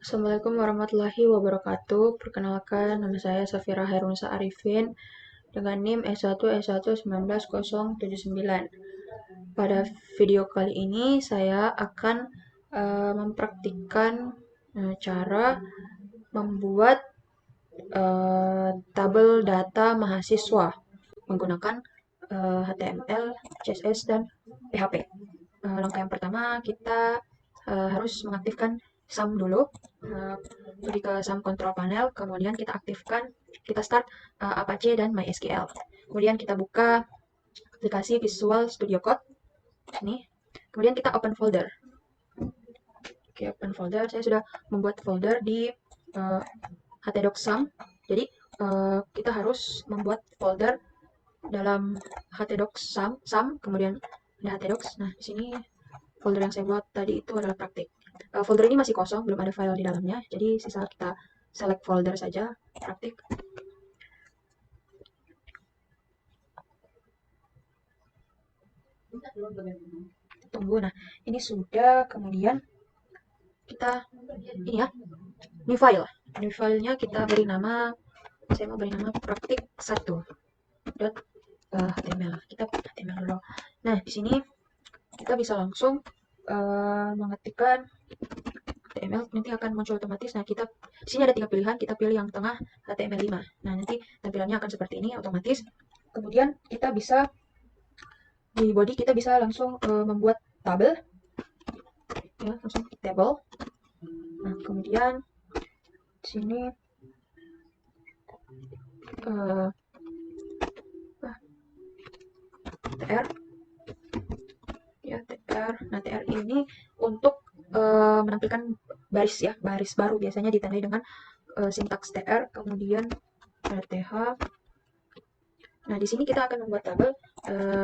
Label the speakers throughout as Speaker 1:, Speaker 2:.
Speaker 1: Assalamualaikum warahmatullahi wabarakatuh. Perkenalkan, nama saya Safira Hairunisa Arifin dengan NIM S1S11979. Pada video kali ini saya akan mempraktikkan cara membuat tabel data mahasiswa menggunakan HTML, CSS, dan PHP. Langkah yang pertama kita harus mengaktifkan sum dulu. Pergi ke sum control panel, kemudian kita start Apache dan MySQL. Kemudian kita buka aplikasi Visual Studio Code ini. Kemudian kita open folder. Oke, open folder. Saya sudah membuat folder di htdocs sum. Jadi kita harus membuat folder dalam htdocs sum, kemudian ada htdocs. Nah, di sini folder yang saya buat tadi itu adalah praktik. Folder ini masih kosong, belum ada file di dalamnya, jadi sisa kita select folder saja, praktik. Tunggu, nah ini sudah, kemudian kita, ini ya, new file. New filenya kita beri nama, saya mau beri nama praktik1.html. Kita HTML dulu. Nah, di sini kita bisa langsung mengetikkan HTML, nanti akan muncul otomatis. Nah, di sini ada 3 pilihan, kita pilih yang tengah HTML5. Nah, nanti tampilannya akan seperti ini otomatis. Kemudian kita bisa di body kita bisa langsung membuat tabel, ya, langsung table. Nah, kemudian di sini tr, ya, tr. Nah, tr ini untuk menampilkan baris, ya, baris baru biasanya ditandai dengan sintaks tr, kemudian th. Nah, di sini kita akan membuat tabel.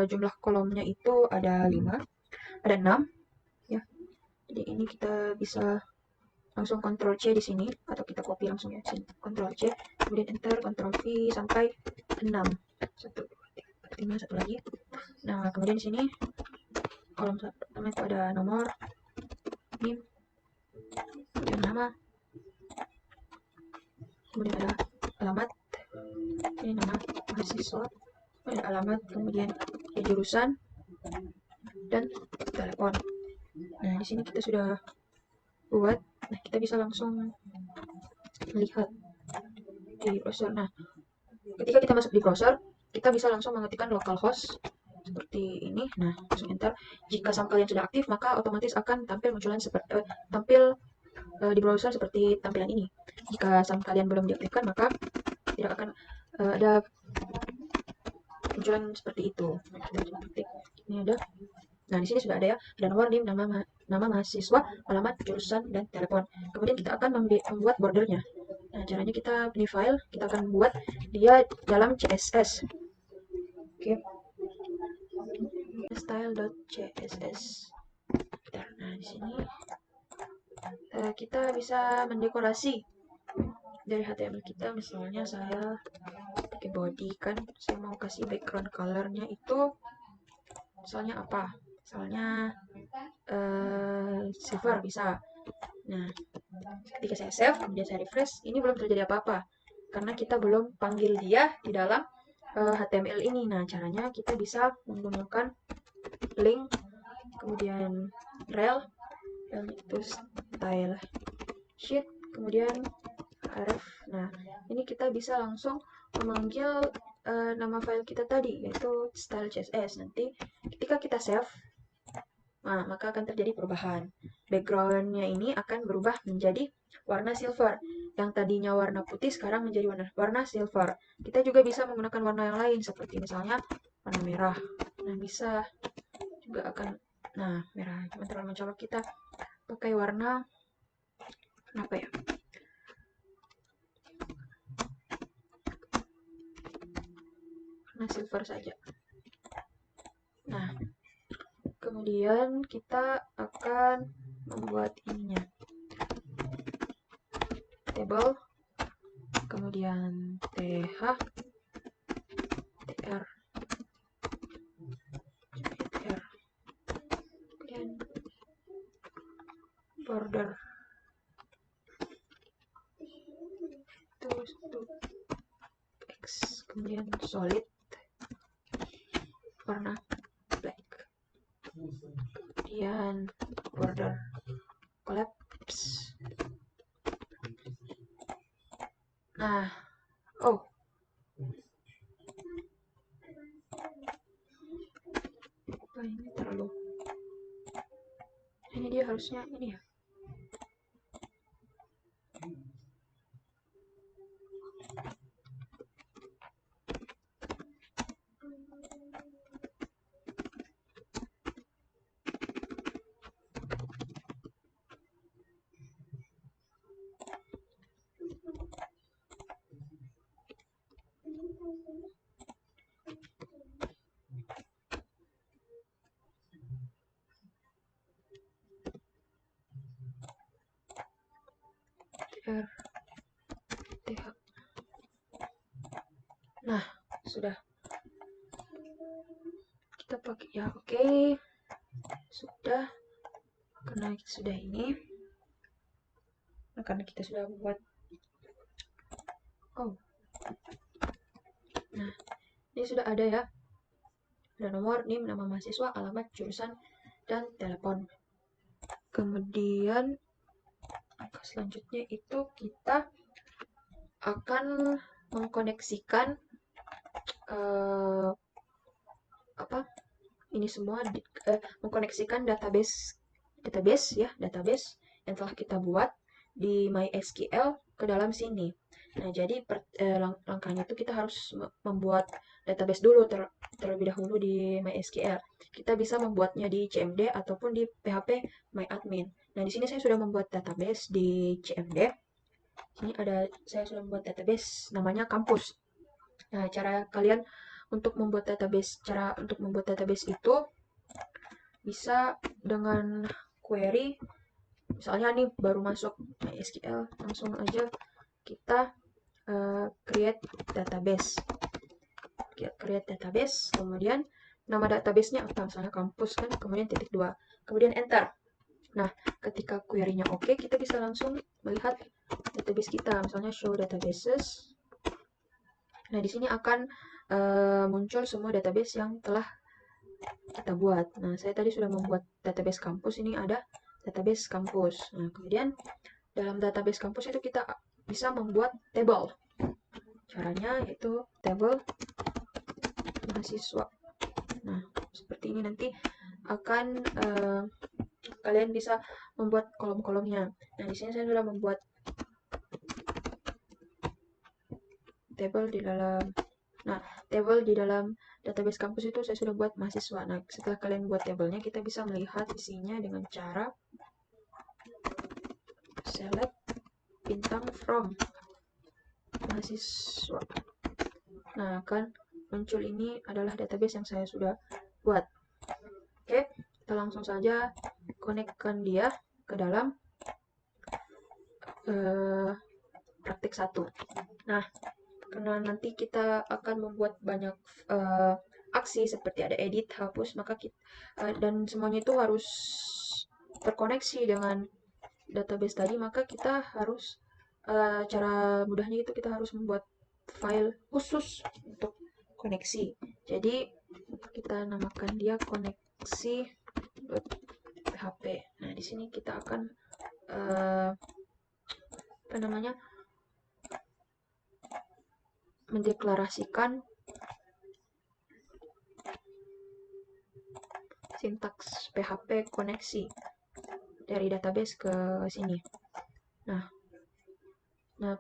Speaker 1: Jumlah kolomnya itu ada 5, ada 6, ya. Jadi ini kita bisa langsung Ctrl C di sini, atau kita copy langsung ya, sini Ctrl C, kemudian enter, Ctrl V sampai 6. 1, 2, 3, 4, 5, satu lagi. Nah, kemudian di sini kolom pertama itu ada nomor, NIM, kemudian nama, kemudian ada alamat, ini nama mahasiswa, ada alamat, kemudian ada jurusan, dan telepon. Nah, di sini kita sudah buat. Nah, kita bisa langsung lihat di browser. Nah, ketika kita masuk di browser, kita bisa langsung mengetikkan localhost seperti ini. Nah, langsung enter. Jika sum kalian sudah aktif, maka otomatis akan tampil di browser seperti tampilan ini. Jika sum kalian belum diaktifkan, maka tidak akan ada munculan seperti itu. Ini ada. Nah, di sini sudah ada ya, ada nomor, NIM, nama mahasiswa, alamat, jurusan, dan telepon. Kemudian kita akan membuat bordernya. Nah, caranya kita pilih file, kita akan buat dia dalam CSS. Oke. Style.css. Nah, di sini kita bisa mendekorasi dari HTML kita. Misalnya saya pakai body, kan saya mau kasih background colornya itu misalnya apa, misalnya silver bisa. Nah, ketika saya save, kemudian saya refresh, ini belum terjadi apa-apa karena kita belum panggil dia di dalam HTML ini. Nah, caranya kita bisa menggunakan link, kemudian rel itu style sheet, kemudian href. Nah, ini kita bisa langsung memanggil nama file kita tadi, yaitu style.css. Nanti ketika kita save, nah, maka akan terjadi perubahan. Backgroundnya ini akan berubah menjadi warna silver. Yang tadinya warna putih sekarang menjadi warna silver. Kita juga bisa menggunakan warna yang lain, seperti misalnya warna merah. Nah, bisa juga akan, nah, merah cuma terlalu mencolok, kita pakai warna apa ya? Warna silver saja. Nah, kemudian kita akan membuat ininya, table, kemudian th, tr, kemudian border. X, kemudian solid warna black, kemudian border collapse. Nah, oh, apa ini terlalu, ini dia harusnya ini ya. RTH. Nah, sudah kita pakai ya, oke. Sudah, karena sudah ini, karena kita sudah membuat, oh, nah ini sudah ada ya, ada nomor, NIM, nama mahasiswa, alamat, jurusan, dan telepon. Kemudian selanjutnya itu kita akan mengkoneksikan ini semua, mengkoneksikan database yang telah kita buat di MySQL ke dalam sini. Nah, jadi langkahnya itu kita harus membuat database dulu terlebih dahulu di MySQL. Kita bisa membuatnya di CMD ataupun di PHP MyAdmin. Nah, di sini saya sudah membuat database di CMD. Sini saya sudah membuat database namanya kampus. Nah, cara untuk membuat database itu bisa dengan query. Misalnya nih baru masuk MySQL, langsung aja kita create database, kemudian nama databasenya apa, misalnya kampus kan, kemudian !2, kemudian enter. Nah, ketika query-nya oke, kita bisa langsung melihat database kita, misalnya show databases. Nah, di sini akan muncul semua database yang telah kita buat. Nah, saya tadi sudah membuat database kampus, ini ada database kampus. Nah, kemudian dalam database kampus itu kita bisa membuat table. Caranya yaitu table mahasiswa. Nah, seperti ini nanti akan kalian bisa membuat kolom-kolomnya. Nah, di sini saya sudah membuat table di dalam. Nah, table di dalam database kampus itu saya sudah buat mahasiswa. Nah, setelah kalian buat tabelnya, kita bisa melihat isinya dengan cara select bintang from mahasiswa. Nah, akan muncul ini adalah database yang saya sudah buat. Oke, kita langsung saja konekkan dia ke dalam praktik 1. Nah, karena nanti kita akan membuat banyak aksi seperti ada edit, hapus, maka dan semuanya itu harus terkoneksi dengan database tadi, maka kita harus cara mudahnya itu kita harus membuat file khusus untuk koneksi. Jadi kita namakan dia koneksi.php. Nah, di sini kita akan mendeklarasikan sintaks PHP koneksi dari database ke sini. Nah,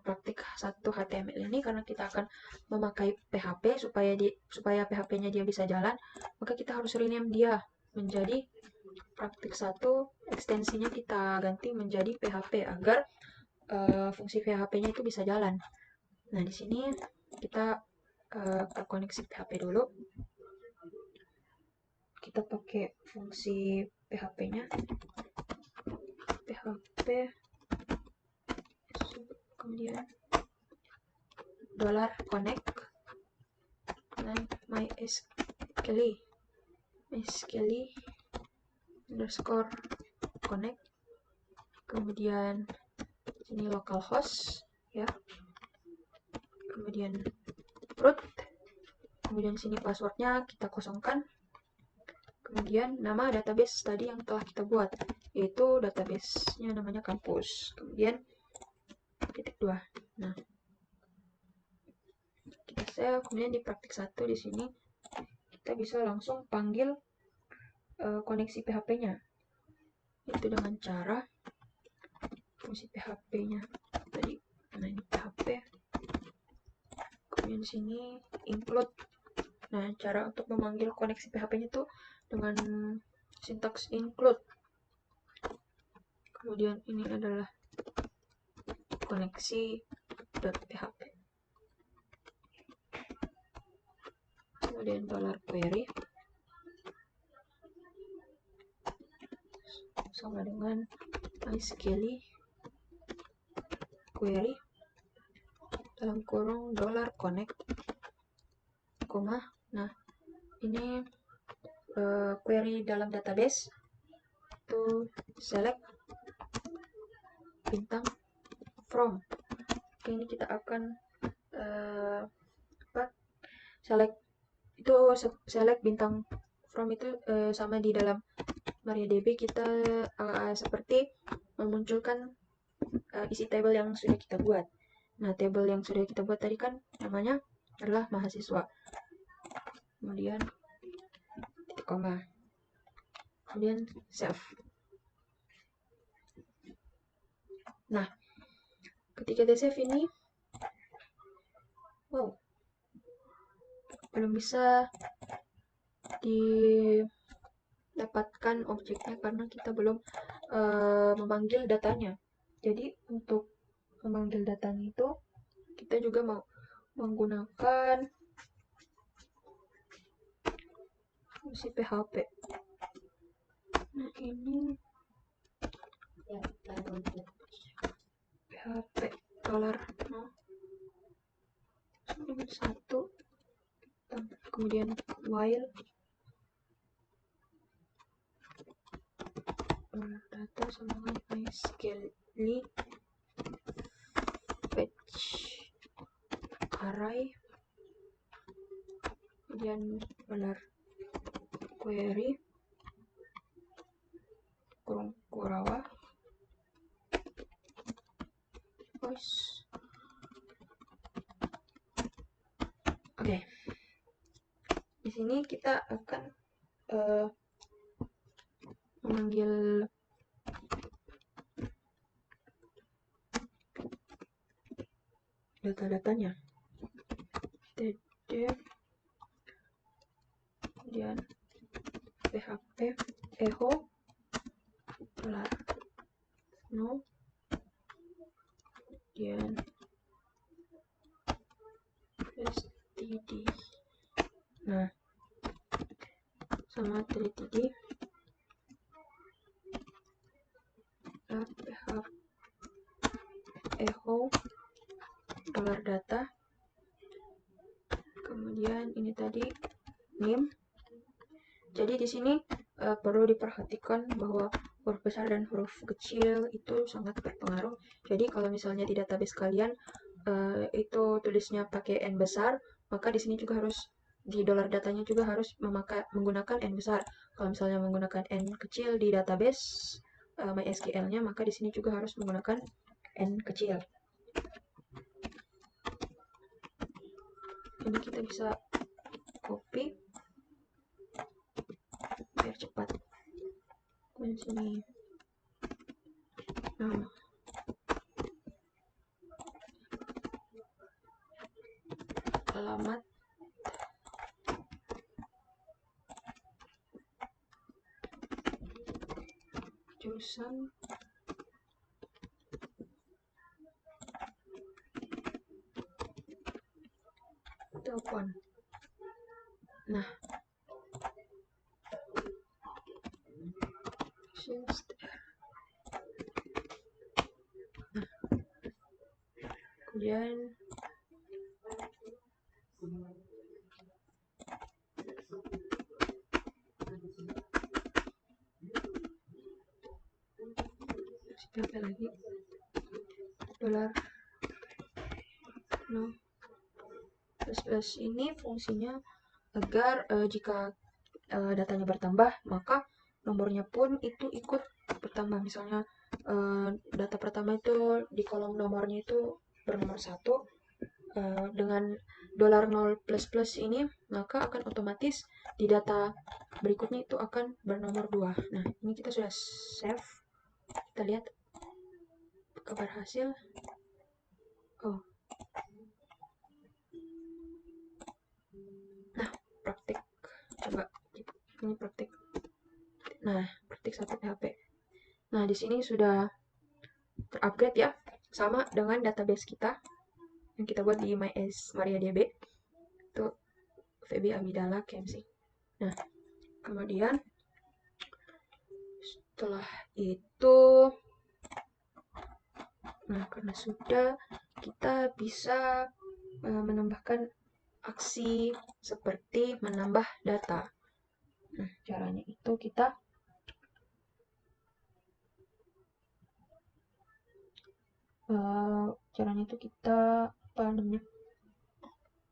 Speaker 1: praktik 1 HTML ini karena kita akan memakai PHP supaya PHP-nya dia bisa jalan, maka kita harus rename dia menjadi praktik 1, ekstensinya kita ganti menjadi PHP agar fungsi PHP-nya itu bisa jalan. Nah, di sini kita koneksi PHP dulu. Kita pakai fungsi PHP-nya, PHP, kemudian $connect dan MySQL underscore connect, kemudian ini localhost ya, kemudian root, kemudian sini passwordnya kita kosongkan, kemudian nama database tadi yang telah kita buat, yaitu database-nya namanya kampus, kemudian titik 2. Nah, kita save, kemudian di praktik 1 di sini kita bisa langsung panggil koneksi PHP-nya, itu dengan cara fungsi PHP-nya tadi. Nah, ini PHP, kemudian di sini include. Nah, cara untuk memanggil koneksi PHP-nya itu dengan sintaks include. Kemudian ini adalah koneksi.php. Kemudian $query sama dengan MySQL query dalam kurung $connect, koma. Nah, ini query dalam database to select bintang from. Oke, ini kita akan select bintang from itu sama di dalam MariaDB kita seperti memunculkan isi table yang sudah kita buat. Nah, table yang sudah kita buat tadi kan namanya adalah mahasiswa. Kemudian titik koma. Kemudian save. Nah, ketika di save ini, wow, belum bisa didapatkan objeknya karena kita belum memanggil datanya. Jadi untuk memanggil datanya itu kita juga mau menggunakan fungsi PHP. Nah, ini PHP $, satu, kemudian while data sama dengan MySQL fetch array, kemudian $query kurung Kurawa voice. Oke. Di sini kita akan memanggil data-datanya. td, kemudian php echo $no, kemudian std. Nah, sama td php echo $data, kemudian ini tadi name. Jadi di sini perlu diperhatikan bahwa huruf besar dan huruf kecil itu sangat berpengaruh. Jadi kalau misalnya di database kalian itu tulisnya pakai N besar, maka di sini juga harus di $datanya juga harus menggunakan N besar. Kalau misalnya menggunakan N kecil di database MySQL-nya, maka di sini juga harus menggunakan N kecil. Jadi kita bisa copy biar cepat. Kemudian sini nama, alamat, jurusan, telepon. Nah, kemudian apa lagi $no, ini fungsinya agar jika datanya bertambah, maka nomornya pun itu ikut bertambah. Misalnya data pertama itu di kolom nomornya itu bernomor 1, dengan $0 ini, maka akan otomatis di data berikutnya itu akan bernomor 2. Nah, ini kita sudah save. Kita lihat kabar hasil. Oh. Nah, praktik. Coba ini praktik. Nah, praktik 1 PHP. Nah, di sini sudah terupgrade ya, sama dengan database kita yang kita buat di MariaDB. Itu Feby Abidala KMC. Nah, kemudian setelah itu, nah karena sudah, kita bisa menambahkan aksi seperti menambah data. Nah, caranya itu kita apa namanya,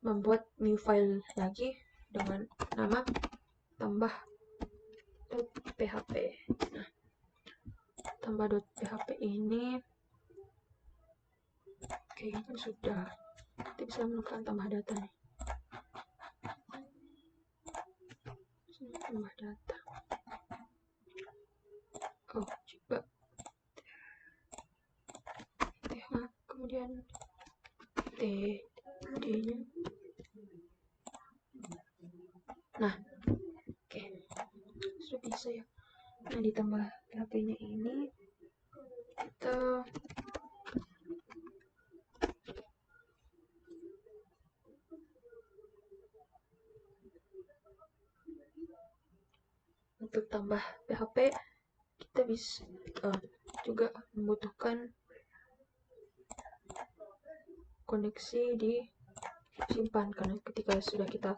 Speaker 1: membuat new file lagi dengan nama tambah.php. Nah, tambah.php ini kayaknya sudah, kita bisa melakukan tambah data nih. Tambah data. Oh, coba. Kemudian D-nya. Nah, oke. Sudah bisa ya. Nah, ditambah PHP-nya ini, kita untuk tambah PHP kita bisa juga membutuhkan koneksi disimpan, karena ketika sudah kita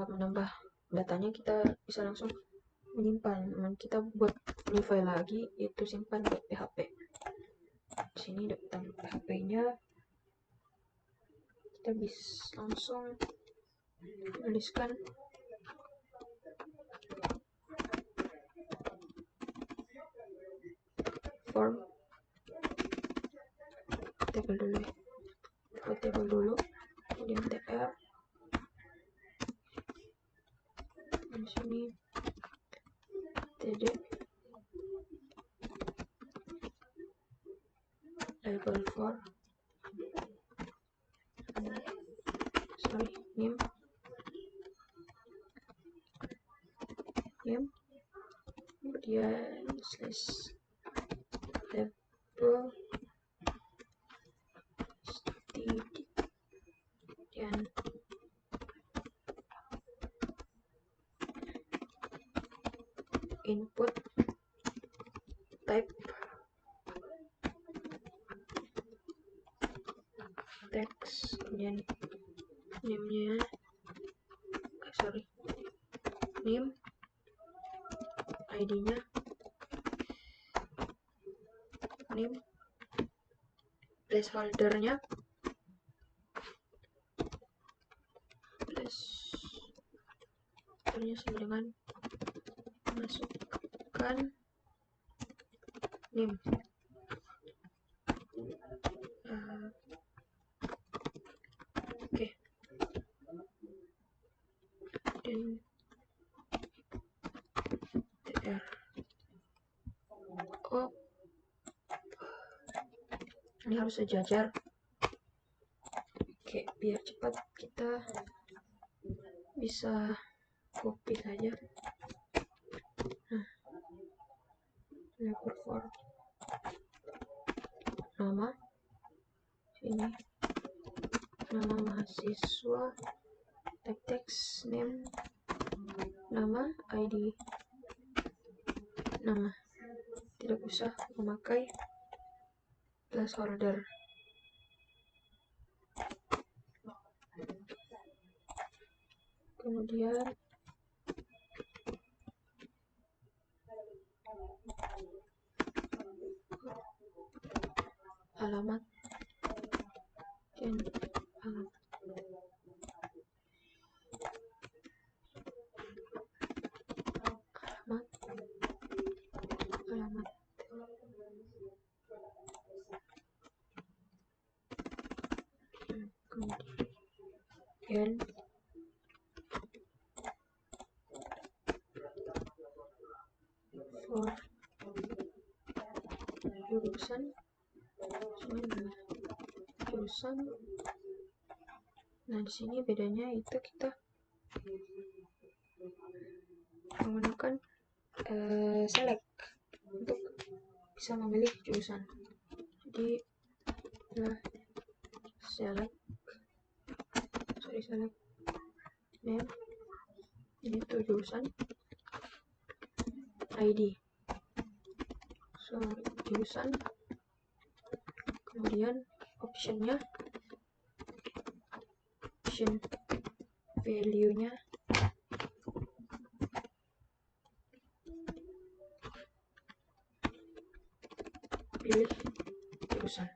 Speaker 1: menambah datanya, kita bisa langsung menyimpan. Kita buat new file lagi, itu simpan .php. Di sini tambah PHP-nya, kita bisa langsung tuliskan form table dulu, kemudian tr, di sini td label for name, kemudian slash label kemudian input type text, kemudian name-nya name, ID-nya name, placeholder-nya sama dengan masukkan name. Oke. Dan tr. Oh, ini harus sejajar. Oke, biar cepat kita bisa copy saja. Nah, label for nama, sini nama mahasiswa, type text, name, nama, ID, nama. Tidak usah memakai placeholder. Kemudian alamat dan alamat. kemudian for jurusan jurusan. Nah, di sini bedanya itu kita menggunakan select untuk bisa memilih jurusan. Jadi select name, ini tuh jurusan, ID, jurusan, kemudian option value-nya pilih jurusan.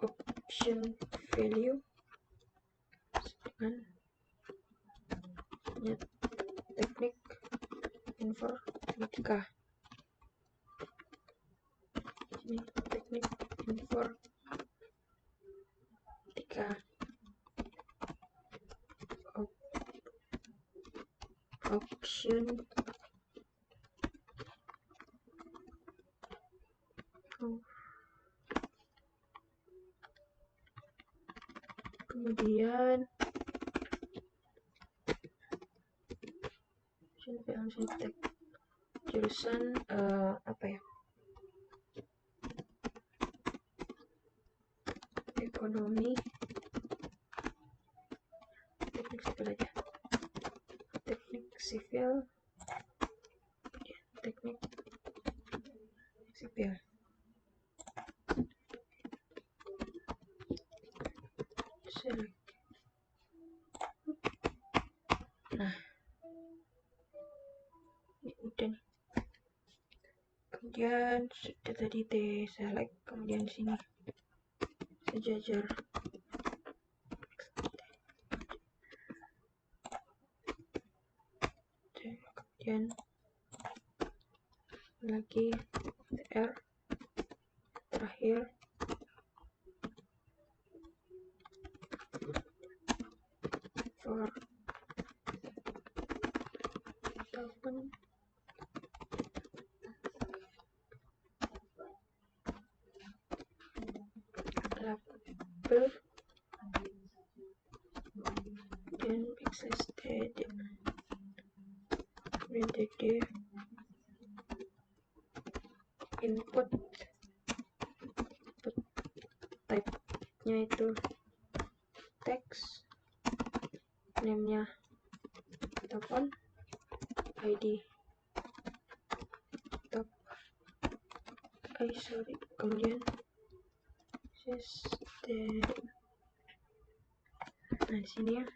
Speaker 1: Option value dengan teknik informatika. Ini teknik informatika. Option kemudian jurusan apa ya, ekonomi, teknik sipil select. Nah, ini udah nih. Kemudian sudah tadi select, kemudian sini sejajar. Kemudian lagi tr terakhir for tahun label dan existed input type-nya itu text, name-nya telepon, ID kemudian system. Nah, di sini ya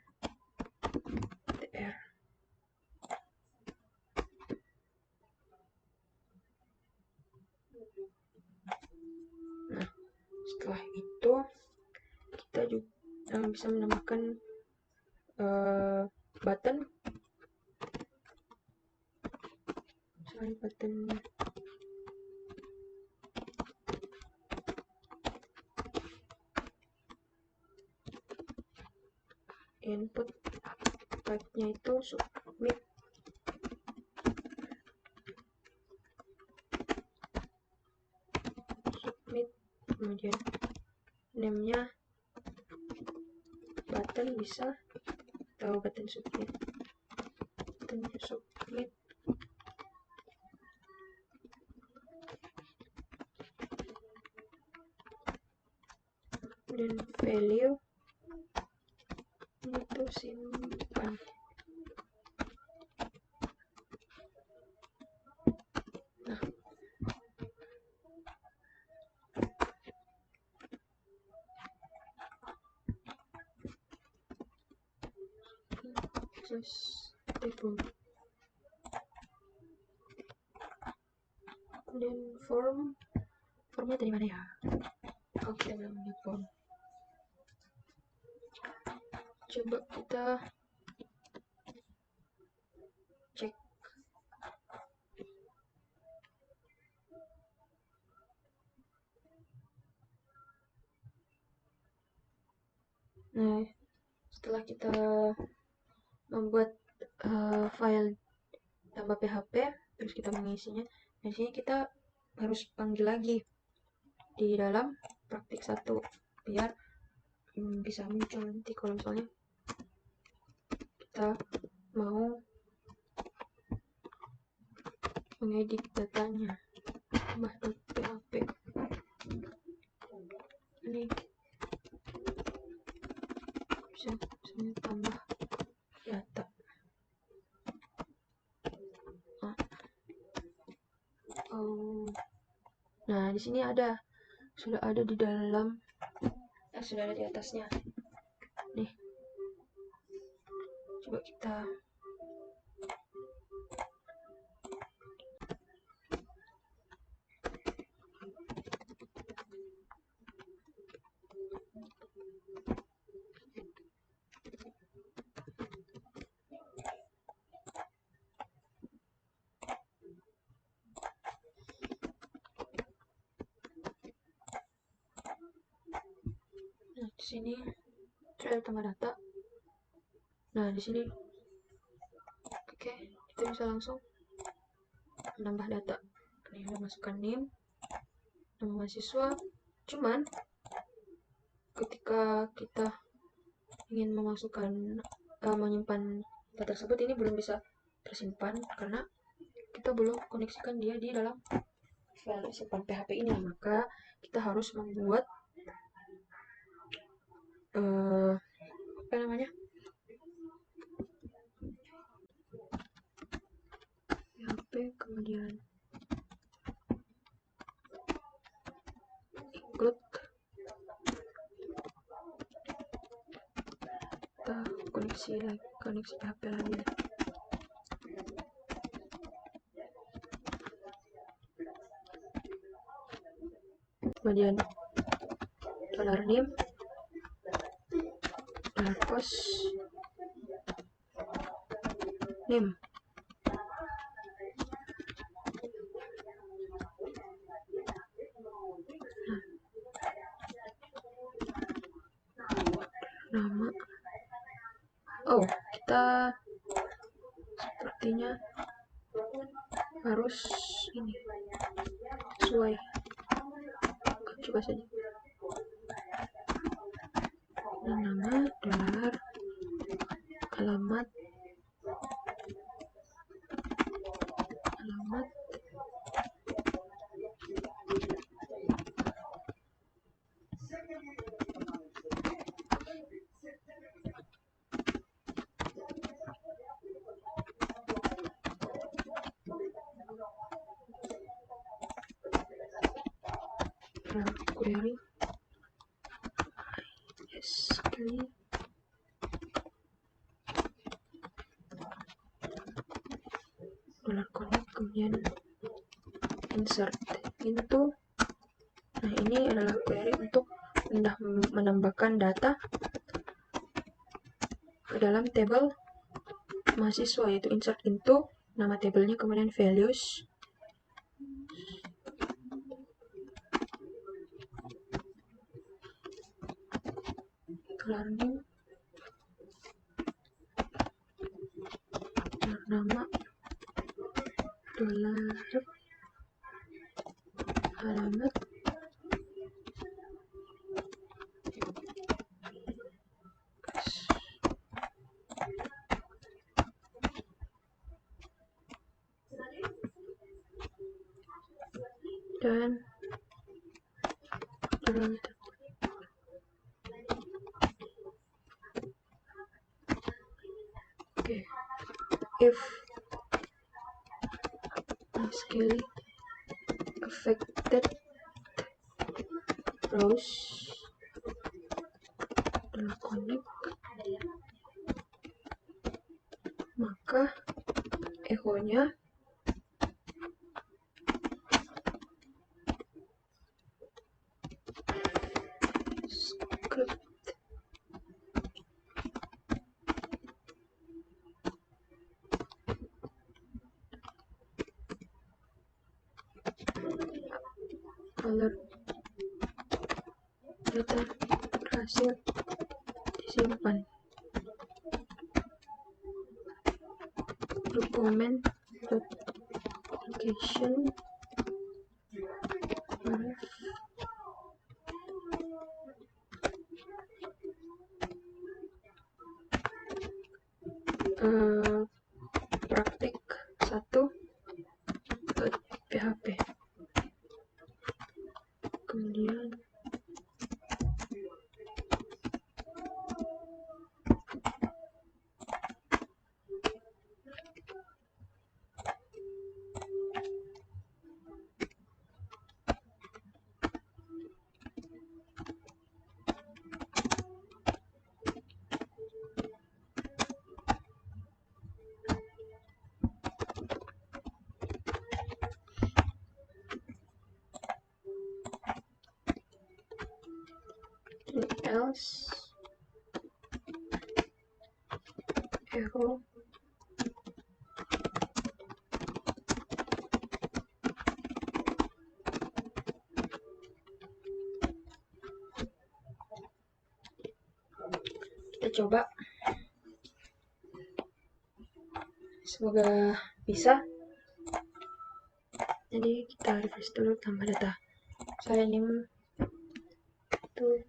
Speaker 1: tr. Nah, setelah itu kita juga bisa menambahkan button. Button input type-nya itu submit, kemudian name-nya button bisa atau button submit, dan value itu simpan. Nah, terus table, dan formnya dari mana ya? Oke, namanya form. Coba kita cek Nah, setelah kita membuat file tambah PHP, terus kita mengisinya, di sini kita harus panggil lagi di dalam praktik 1 biar bisa muncul nanti kalau misalnya kita mau mengedit datanya. Tambah.php ini bisa tambah data. Nah, di sini sudah ada di dalam, sudah ada di atasnya. Nih, coba kita di sini sudah ada tambah data. Nah, di sini oke, kita bisa langsung menambah data. Nih, kita masukkan NIM, nama mahasiswa. Cuman ketika kita ingin memasukkan menyimpan data tersebut, ini belum bisa tersimpan karena kita belum koneksikan dia di dalam file simpan PHP ini. Maka kita harus membuat apa namanya, PHP kemudian include, kita koneksi PHP lagi. Kemudian $name, $post name. Nama. Oh, kita sepertinya harus ini sesuai. Coba saja. Nama, dolar, alamat, query, $connect, kemudian insert into. Nah, ini adalah query untuk menambahkan data ke dalam tabel mahasiswa, yaitu insert into nama tabelnya, kemudian values, learning, nama, dolar, alamat, dan okay. If scaling affected rows connect, maka echo-nya script alert data berhasil simpan. Dokumen location praktik 1.php. Kemudian else echo kita coba, semoga bisa. Jadi kita refresh dulu tambah data. Saya name itu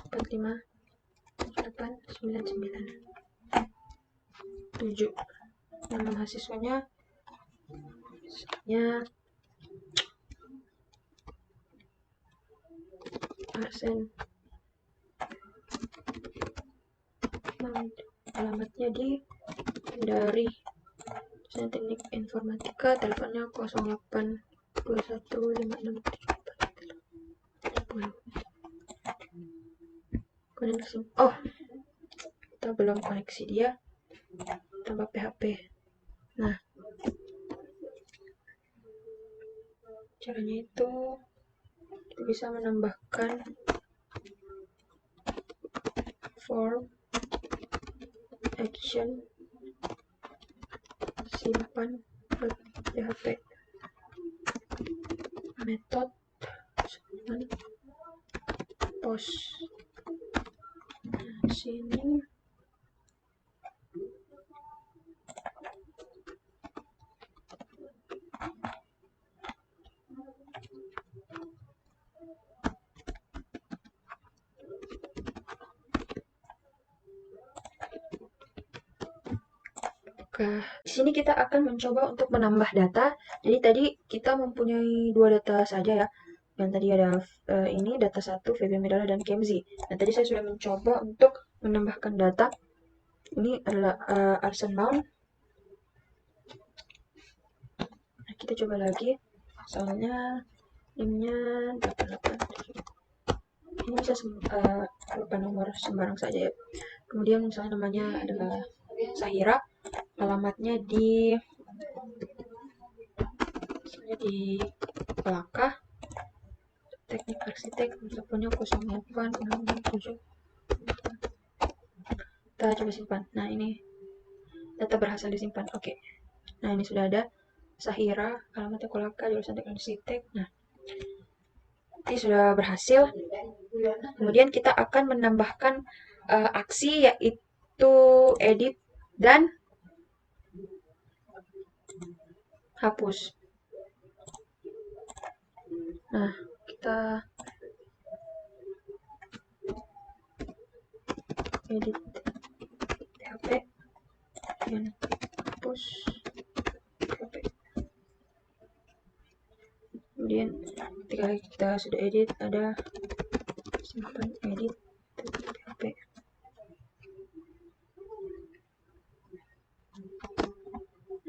Speaker 1: 45997. Nama mahasiswanya Arsen. Alamatnya di dari Teknik Informatika, teleponnya 0821567410. Koneksi. Oh, kita belum koneksi dia. Tambah PHP. Nah, caranya itu kita bisa menambahkan form action simpan PHP method post. Nah, sini di sini kita akan mencoba untuk menambah data. Jadi tadi kita mempunyai 2 data saja ya. Yang tadi ada ini data 1 VB Medala dan Kemzi. Nah, tadi saya sudah mencoba untuk menambahkan data. Ini adalah Arsen Bound. Nah, kita coba lagi. Soalnya NIM-nya 887. Ini bisa lupa nomor sembarang saja ya. Kemudian misalnya namanya adalah Sahira, alamatnya di Pelaka, Teknik Arsitek, teleponnya 0867. Kita coba simpan. Nah, ini data berhasil disimpan. Oke. Nah, ini sudah ada Sahira, alamatnya Kolaka, jurusan Teknik Arsitek. Nah, ini sudah berhasil. Kemudian kita akan menambahkan aksi, yaitu edit dan hapus. Nah, kita edit PHP dan hapus PHP. Kemudian ketika kita sudah edit, ada simpan edit PHP.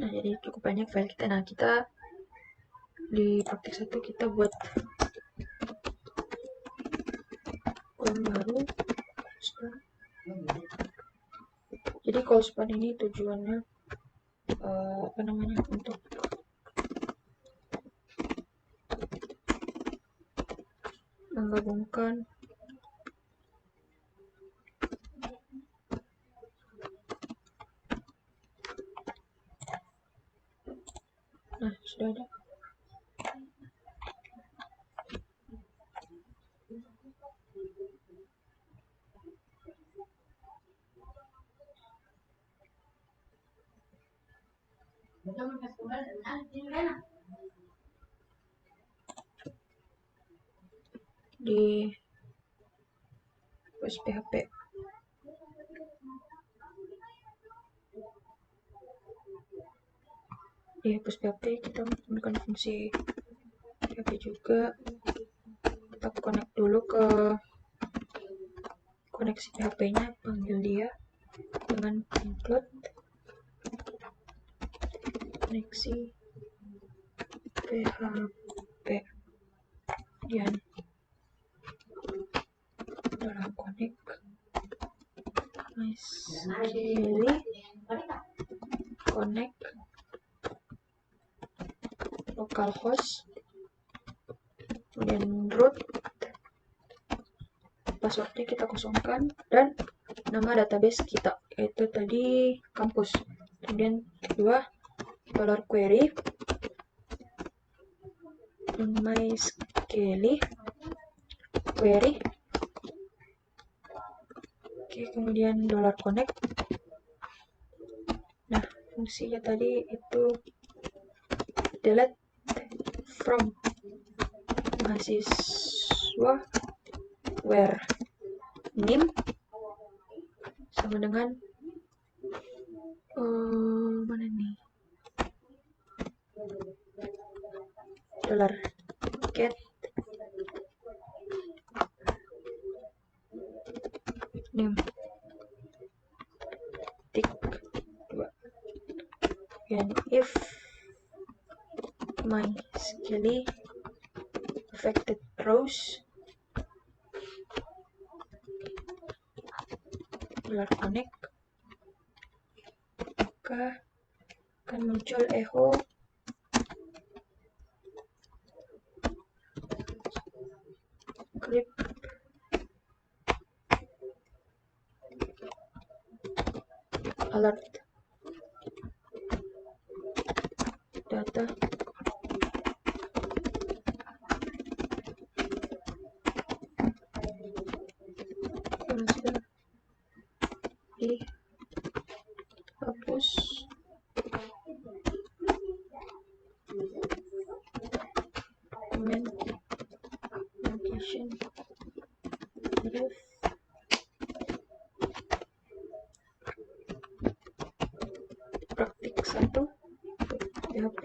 Speaker 1: Nah, jadi cukup banyak file kita. Nah, kita di praktik 1 kita buat kolom baru. Jadi call span ini tujuannya untuk menggabungkan nah, sudah ada. di USB HP. Di hapus PHP kita menggunakan fungsi PHP juga. Kita connect dulu ke koneksi PHP-nya, panggil dia dengan include koneksi PHP, kemudian dalam connect MySQL connect localhost, kemudian root, passwordnya kita kosongkan, dan nama database kita yaitu tadi kampus. Kemudian kedua, $query MySQL query. Oke, kemudian $connect. Nah, fungsinya tadi itu delete from mahasiswa where name sama dengan mana nih, $get name tik 2. And if MySQL affected rows $connect, maka akan muncul echo script alert data berhasil dihapus. Comment location ref praktik 1 PHP.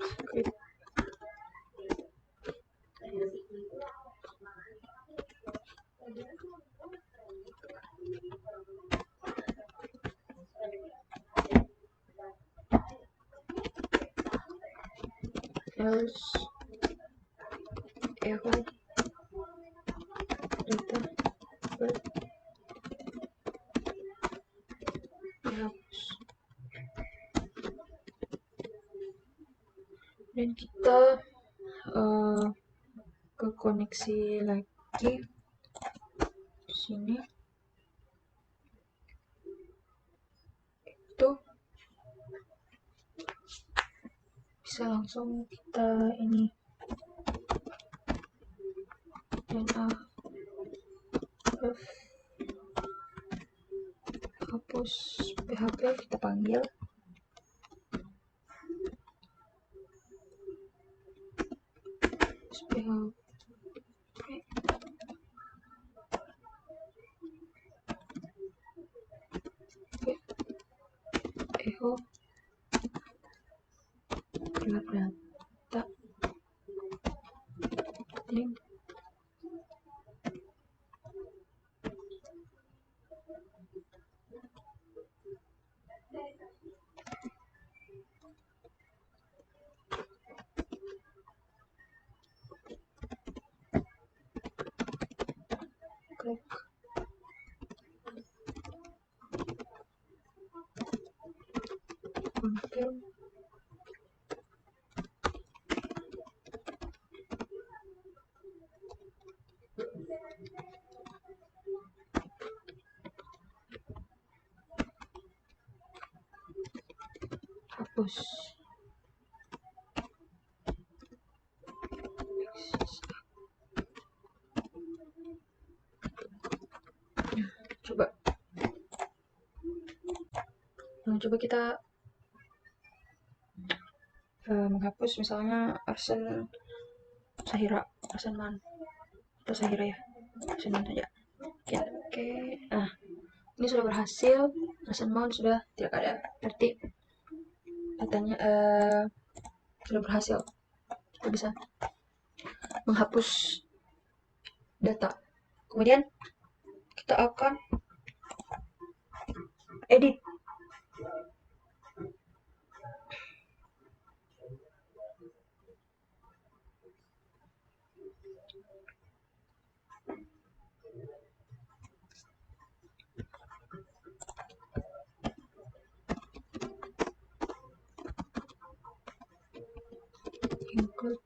Speaker 1: Script else echo data dihapus. Dan kita ke koneksi lagi di sini, itu bisa langsung kita ini hapus PHP, kita panggil PHP echo data link klik confirm. Hapus. Coba kita menghapus misalnya Arsen Man atau Sahira ya, Arsen Man saja. Oke. Nah, ini sudah berhasil, Arsen Man sudah tidak ada, berarti katanya sudah berhasil. Kita bisa menghapus data. Kemudian kita akan edit. Include.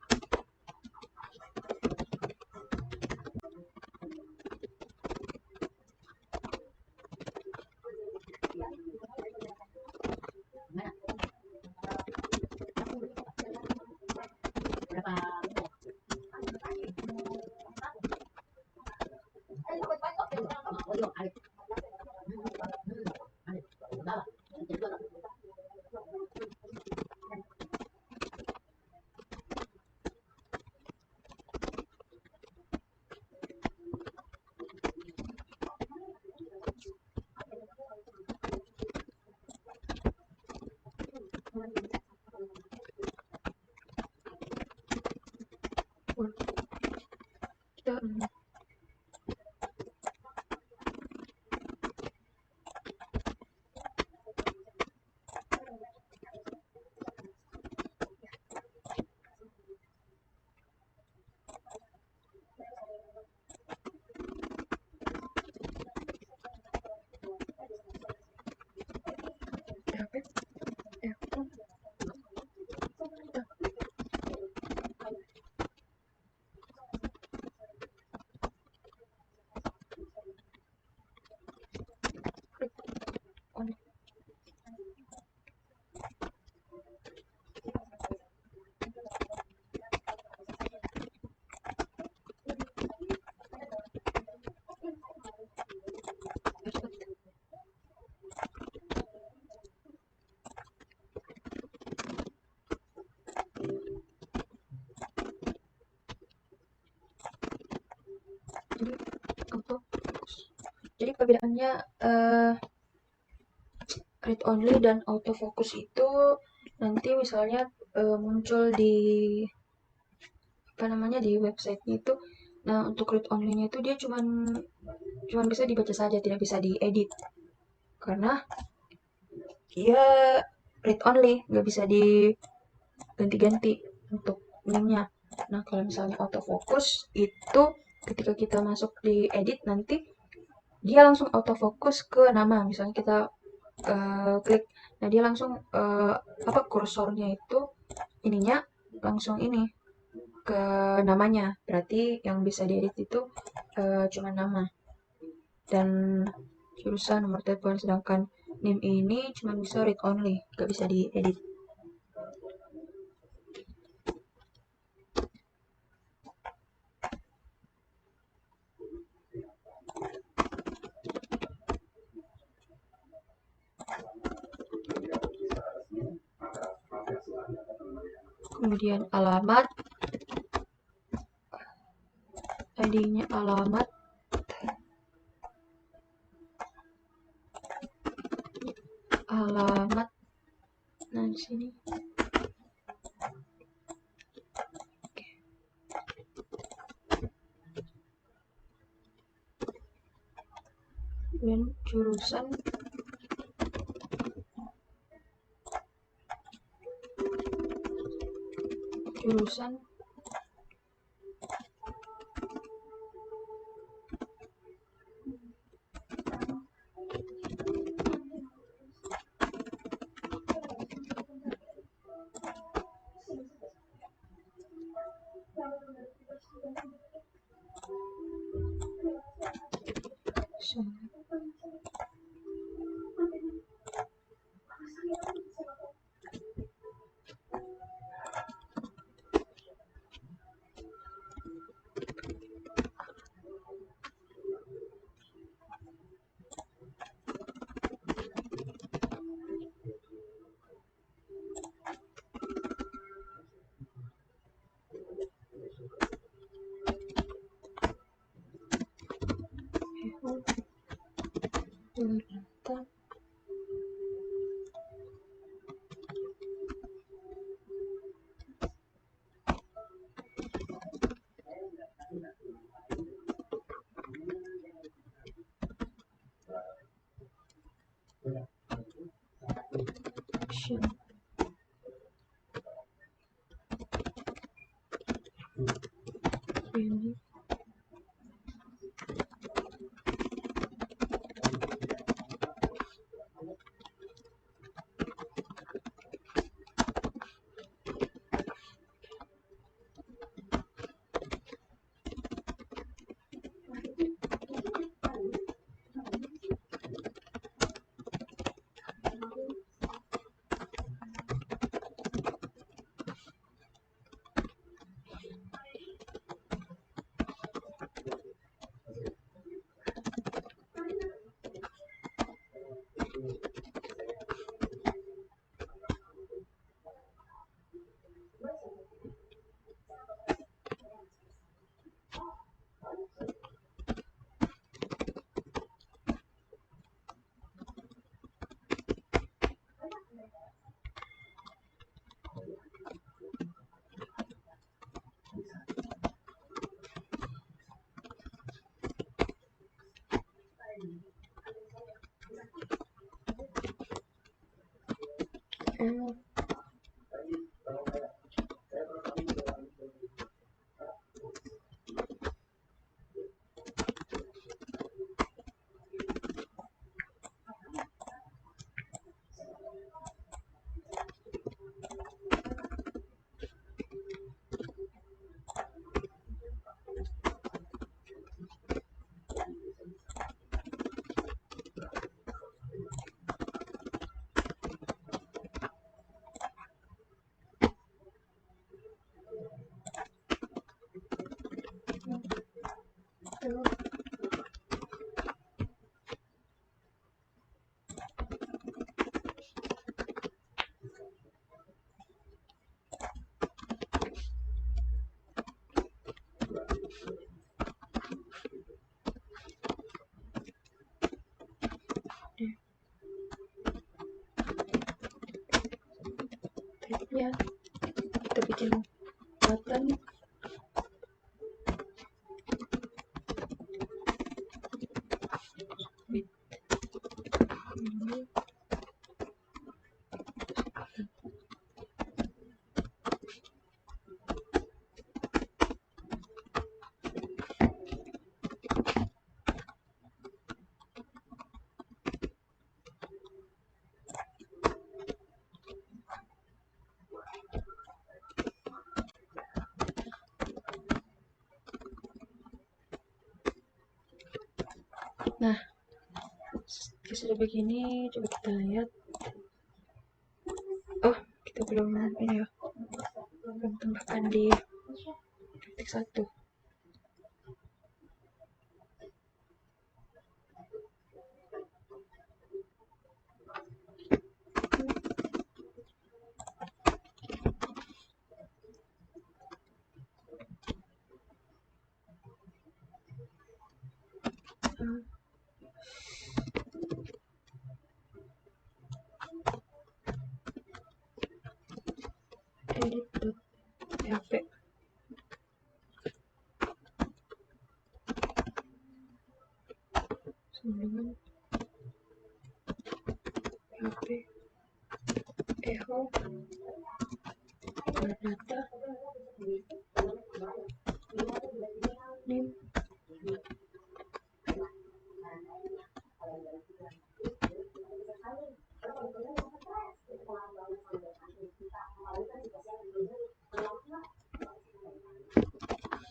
Speaker 1: Kita jadi perbedaannya read only dan autofocus itu nanti misalnya muncul di di website itu. Nah, untuk read only-nya itu dia cuman bisa dibaca saja, tidak bisa diedit karena dia read only, nggak bisa diganti-ganti untuk linknya. Nah, kalau misalnya autofocus itu ketika kita masuk di edit nanti dia langsung autofocus ke nama. Misalnya kita klik, nah dia langsung kursornya itu ininya langsung ini ke namanya. Berarti yang bisa diedit itu cuma nama dan jurusan, nomor telepon, sedangkan name ini cuma bisa read only, gak bisa diedit. Kemudian alamat, ID-nya alamat, nah di sini kemudian jurusan, rata. Action. Ini ya, kita bikin button. Ini nah, sudah begini, coba kita lihat. Oh, kita belum ini ya, belum tambahkan di titik 1. Edit.php. Sebelum php echo data name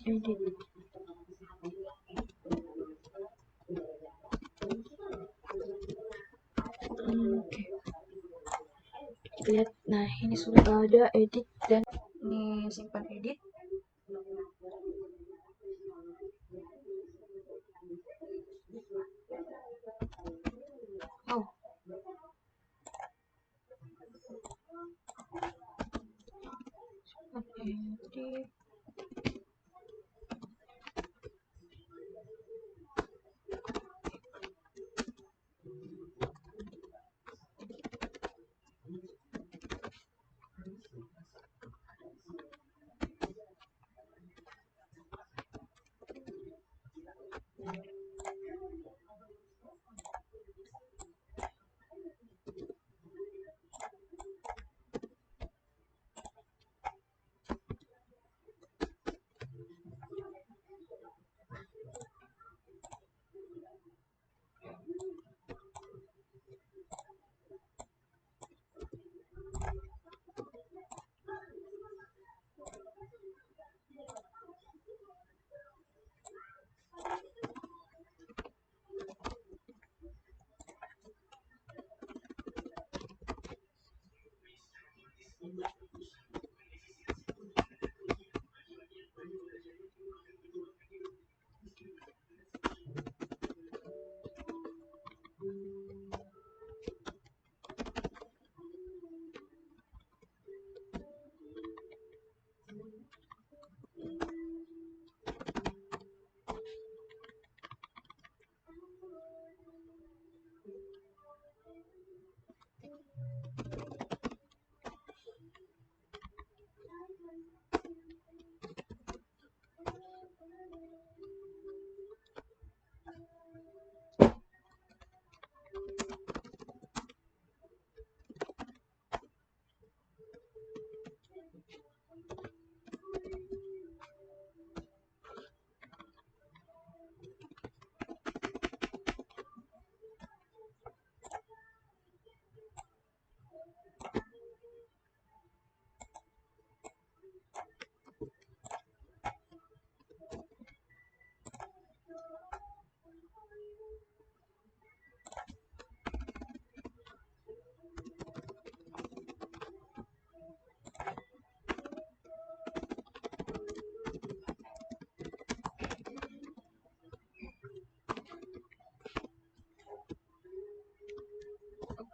Speaker 1: edit. Oke. Kita lihat, nah ini sudah ada edit dan ini simpan edit. Oh, edit.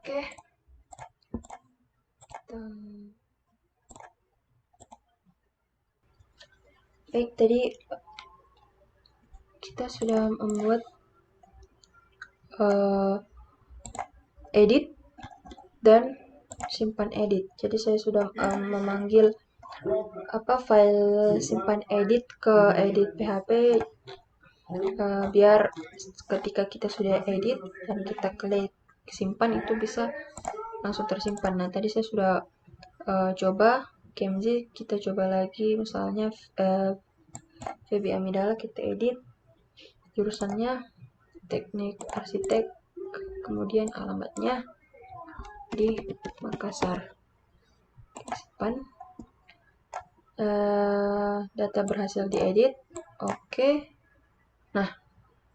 Speaker 1: Oke. Baik, tadi kita sudah membuat edit dan simpan edit. Jadi saya sudah memanggil file simpan edit ke edit PHP biar ketika kita sudah edit dan kita klik simpan itu bisa langsung tersimpan. Nah, tadi saya sudah coba Camzy, kita coba lagi misalnya Feby Amidala, kita edit jurusannya teknik arsitek, kemudian alamatnya di Makassar. Simpan. Data berhasil diedit. Oke. Nah,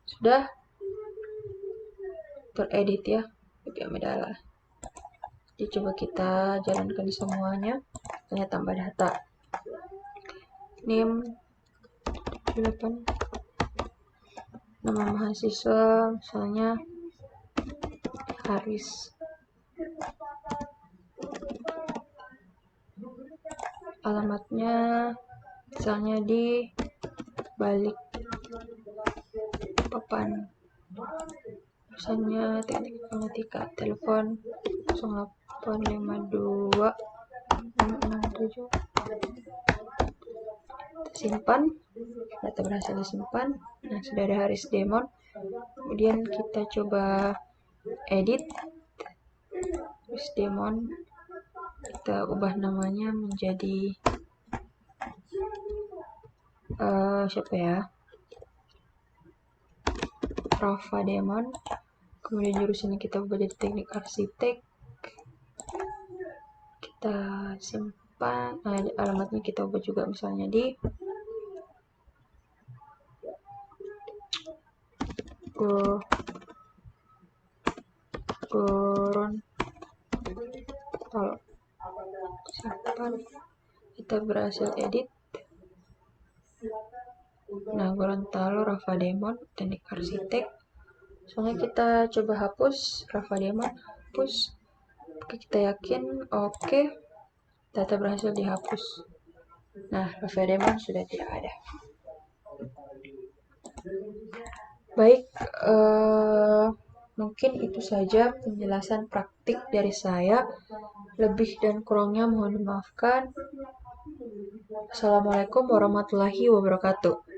Speaker 1: sudah teredit ya Feby Amidala. Jadi coba kita jalankan di semuanya. Hanya tambah data. Name 8. Nama mahasiswa misalnya Haris. Alamatnya misalnya di Balikpapan. Pesannya teknik informatika. Telepon 0852 667. Simpan. Data berhasil disimpan. Nah, sudah ada Haris Demon. Kemudian kita coba edit Haris Demon. Kita ubah namanya menjadi siapa ya? Rafa Demon. Kemudian jurusannya kita ubah jadi teknik arsitek. Kita simpan. Alamatnya kita ubah juga misalnya di Gorontalo. Simpan. Kita berhasil edit. Nah, Gorontalo Rafa Demon teknik arsitek. Soalnya kita coba hapus Rafa Demon, hapus. Oke, kita yakin oke. Data berhasil dihapus. Nah, Rafa Demon sudah tidak ada. Baik, mungkin itu saja penjelasan praktik dari saya. Lebih dan kurangnya mohon dimaafkan. Assalamualaikum warahmatullahi wabarakatuh.